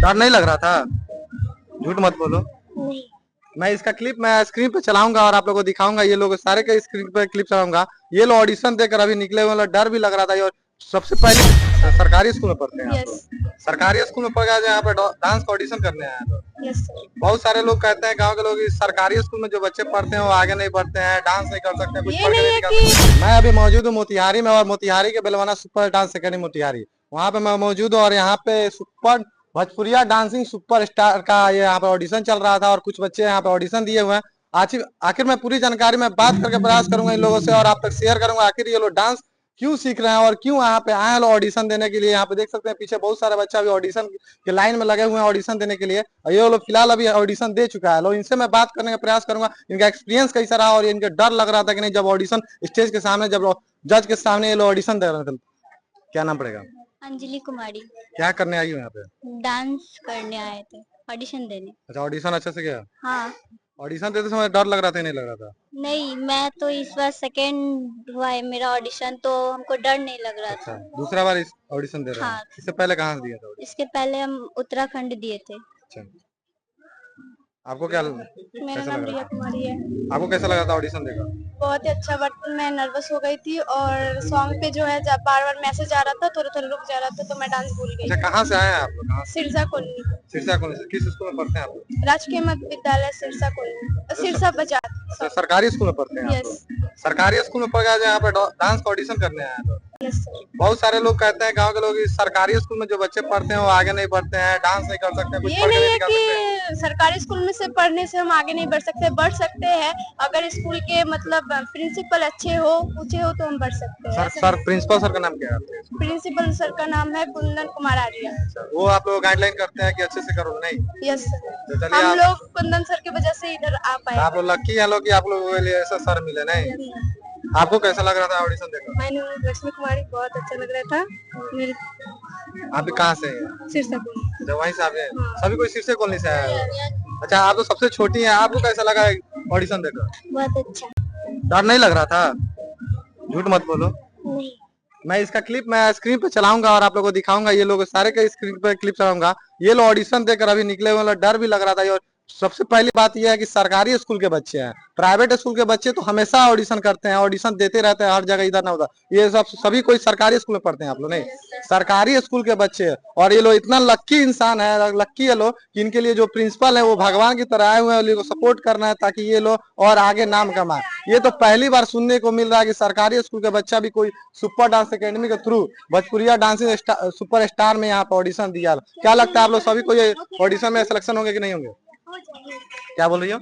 डर नहीं लग रहा था? झूठ मत बोलो। नहीं। मैं इसका क्लिप मैं स्क्रीन पे चलाऊंगा और आप लोगों को दिखाऊंगा। ये लोग सारे के स्क्रीन पे क्लिप चलाऊंगा। ये लोग ऑडिशन देकर अभी निकले हुए लोग, डर भी लग रहा था। और सबसे पहले सरकारी स्कूल में पढ़ते हैं आप लोग? सरकारी स्कूल में पढ़ गए, यहाँ पे डांस का ऑडिशन करने आए हैं। Yes sir. बहुत सारे लोग कहते हैं, गांव के लोग, इस सरकारी स्कूल में जो बच्चे पढ़ते हैं वो आगे नहीं बढ़ते हैं, डांस नहीं कर सकते, कुछ पढ़ के नहीं दिखा सकते। मैं अभी मौजूद हूँ मोतिहारी में, और मोतिहारी के बेलवाना सुपर डांस अकेडमी मोतिहारी, वहाँ पे मैं मौजूद हूँ। और यहाँ पे सुपर भोजपुरिया डांसिंग सुपर स्टार का ये यहाँ पे ऑडिशन चल रहा था, और कुछ बच्चे यहाँ पे ऑडिशन दिए हुए हैं। आखिर मैं पूरी जानकारी में बात करके प्रयास करूंगा इन लोगों से, और आप तक शेयर करूंगा आखिर ये लोग डांस क्यों सीख रहे हैं और क्यों यहाँ पे आए हैं लोग ऑडिशन देने के लिए। यहाँ पे देख सकते हैं पीछे बहुत सारे बच्चा अभी ऑडिशन के लाइन में लगे हुए हैं ऑडिशन देने के लिए, और ये लोग फिलहाल अभी ऑडिशन दे चुका है। लोग इनसे मैं बात करने का प्रयास करूंगा, इनका एक्सपीरियंस कैसा रहा, और इनका डर लग रहा था कि नहीं जब ऑडिशन स्टेज के सामने, जब जज के सामने ये लोग ऑडिशन दे रहे थे। क्या नाम पड़ेगा? अंजलि कुमारी। क्या करने आई हो यहाँ पे? डांस करने आए थे, ऑडिशन देने। अच्छा, ऑडिशन अच्छे से गया? हाँ। ऑडिशन देते समय डर लग रहा था नहीं लग रहा था? नहीं, मैं तो इस बार सेकेंड हुआ है मेरा ऑडिशन, तो हमको डर नहीं लग रहा अच्छा, था। दूसरा बार इस ऑडिशन दे रहे हैं? हाँ। इससे पहले कहाँ से दिया था? इसके पहले हम उत्तराखंड दिए थे। अच्छा, आपको क्या मेरा कैसा नाम लग रहा रिया था? कुमारी है। आपको कैसा लगा था ऑडिशन देकर? बहुत ही अच्छा, बट मैं नर्वस हो गई थी, और सॉन्ग पे जो है जब बार बार मैसेज आ रहा था, थोड़ा थोड़ा रुक जा रहा था, तो मैं डांस भूल गई। अच्छा, कहाँ से आए हैं आप लोग? कहाँ से? सिरसा कॉलोनी। सिरसा कॉलेज से? किस स्कूल में पढ़ते हैं आप लोग? राजकीय मध्य विद्यालय सिरसा कॉलोनी, सिरसा बाजार। अच्छा, सरकारी स्कूल में पढ़ते हैं आप लोग? सरकारी स्कूल में पढ़ गए, यहाँ पे डांस का ऑडिशन करने आए हैं लोग। Yes sir. बहुत सारे लोग कहते हैं, गांव के लोग, इस सरकारी स्कूल में जो बच्चे पढ़ते हैं वो आगे नहीं बढ़ते हैं, डांस नहीं कर सकते, कुछ ये पढ़ के नहीं नहीं है दिखा सकते। कि सरकारी स्कूल में से पढ़ने से हम आगे नहीं बढ़ सकते हैं। अगर स्कूल के मतलब प्रिंसिपल अच्छे हो, ऊंचे हो, तो हम बढ़ सकते हैं। सर प्रिंसिपल सर का नाम क्या है? प्रिंसिपल सर का नाम है कुंदन कुमार आर्य। वो आप लोग गाइडलाइन करते हैं कि अच्छे से करो? नहीं। Yes sir. तो चलिए, हम लोग कुंदन सर की वजह से इधर आ पाए। आप लोग लकी हैं लोग कि आप लोगों के लिए ऐसा सर मिले। नहीं, आपको कैसा लग रहा था ऑडिशन देकर? मैंने रश्मि कुमारी, बहुत अच्छा लग रहा था। आप भी कहाँ से हैं? सिरसा जब वहीं से आप हैं? सभी कोई सिरसा कॉलोनी से आया है? अच्छा, आप तो सबसे छोटी हैं, आपको कैसा लगा ऑडिशन देकर? बहुत अच्छा। डर नहीं लग रहा था? झूठ मत बोलो। नहीं। मैं इसका क्लिप मैं स्क्रीन पे चलाऊंगा और आप लोगों को दिखाऊंगा। ये लोग सारे के स्क्रीन पे क्लिप चलाऊंगा। ये लोग ऑडिशन देकर अभी निकले हुए लोग, डर भी लग रहा था। और सबसे पहली बात यह है कि सरकारी स्कूल के बच्चे हैं, प्राइवेट स्कूल के बच्चे तो हमेशा ऑडिशन करते हैं, ऑडिशन देते रहते हैं हर जगह, इधर ना उधर। ये सब सभी कोई सरकारी स्कूल में पढ़ते हैं आप लोग? नहीं, सरकारी स्कूल के बच्चे। और ये लोग इतना लक्की इंसान है, लक्की है लोग, कि इनके लिए जो प्रिंसिपल है वो भगवान की तरह आए हुए हैं, इनको सपोर्ट करना है ताकि ये लोग और आगे नाम कमाए। ये तो पहली बार सुनने को मिल रहा है कि सरकारी स्कूल का बच्चा भी कोई सुपर डांस अकेडमी के थ्रू भोजपुरिया डांसिंग सुपर स्टार में यहाँ पे ऑडिशन दिया। क्या लगता है आप लोग सभी को ये ऑडिशन में सिलेक्शन होंगे कि नहीं होंगे? क्या बोल रही हो?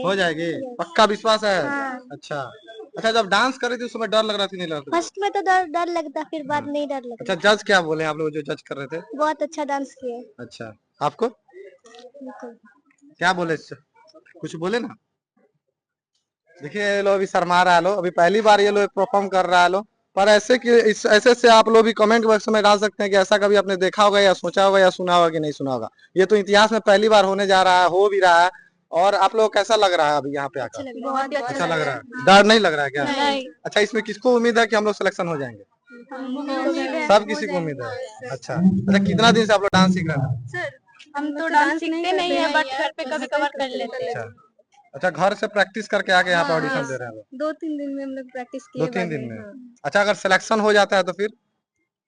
हो जाएगी? पक्का विश्वास है? हाँ। अच्छा अच्छा, जब डांस कर रही थी उस समय डर लग रहा थी नहीं लग रहा था? फर्स्ट में तो डर लगता, फिर बाद नहीं डर लगता। अच्छा, जज क्या बोले आप लोग जो जज कर रहे थे? बहुत अच्छा डांस किए। अच्छा, आपको क्या बोले? कुछ बोले ना? देखिए, ये लोग अभी शर्मा रहा है, लो अभी पहली बार ये लोग परफॉर्म कर रहा है लो। पर ऐसे से आप लोग भी कमेंट बॉक्स में डाल सकते हैं कि ऐसा कभी आपने देखा होगा या सोचा होगा या सुना होगा कि नहीं सुना होगा। ये तो इतिहास में पहली बार होने जा रहा है, हो भी रहा है। और आप लोग कैसा लग रहा है अभी यहाँ पे आकर? बहुत अच्छा लग रहा है? डर नहीं लग रहा है क्या? नहीं। अच्छा, इसमें किसको उम्मीद है कि हम लोग सिलेक्शन हो जाएंगे? सब किसी को उम्मीद है? अच्छा अच्छा, कितना दिन से आप लोग डांस सीख रहे हैं? सर, हम तो डांस सीखते नहीं है, बट घर पे कभी कभार कर लेते हैं। अच्छा, घर से प्रैक्टिस करके आके यहाँ पे ऑडिशन दे रहे हैं लोग? 2-3 दिन में हम लोग प्रैक्टिस किए। 2-3 दिन में? अच्छा, अगर सिलेक्शन हो जाता है तो फिर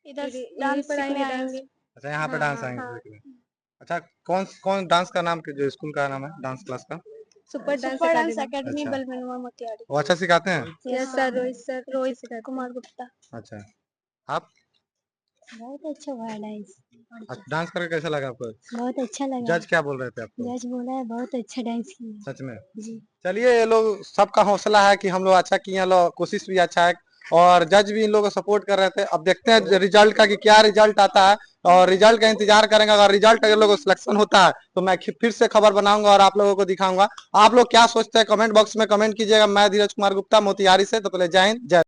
इधर डांस सीखने आएंगे। अच्छा, यहाँ पे डांस आएंगे सीखने। अच्छा, कौन कौन डांस का नाम, जो स्कूल का नाम है डांस क्लास का? सुपर डांस अकेडमी अच्छा। बलबनुआ मोतिहारी। वो अच्छा सिखाते हैं? Yes sir, Rohit Kumar Gupta. अच्छा, आप बहुत अच्छा हुआ डांस। डांस करके कैसा लगा आपको? बहुत अच्छा लगा। जज क्या बोल रहे थे आपको? जज बोला है बहुत अच्छा डांस किया। सच में? जी। चलिए, ये लोग सबका हौसला है कि हम लोग अच्छा किए, लोग कोशिश भी अच्छा है, और जज भी इन लोगों को सपोर्ट कर रहे थे। अब देखते हैं रिजल्ट का कि क्या रिजल्ट आता है, और रिजल्ट का इंतजार करेंगे। अगर रिजल्ट अगर लोगों को सिलेक्शन होता है तो मैं फिर से खबर बनाऊंगा और आप लोगों को दिखाऊंगा। आप लोग क्या सोचते हैं कमेंट बॉक्स में कमेंट कीजिएगा। मैं धीरज कुमार गुप्ता मोतिहारी से। तो पहले जय हिंद, जय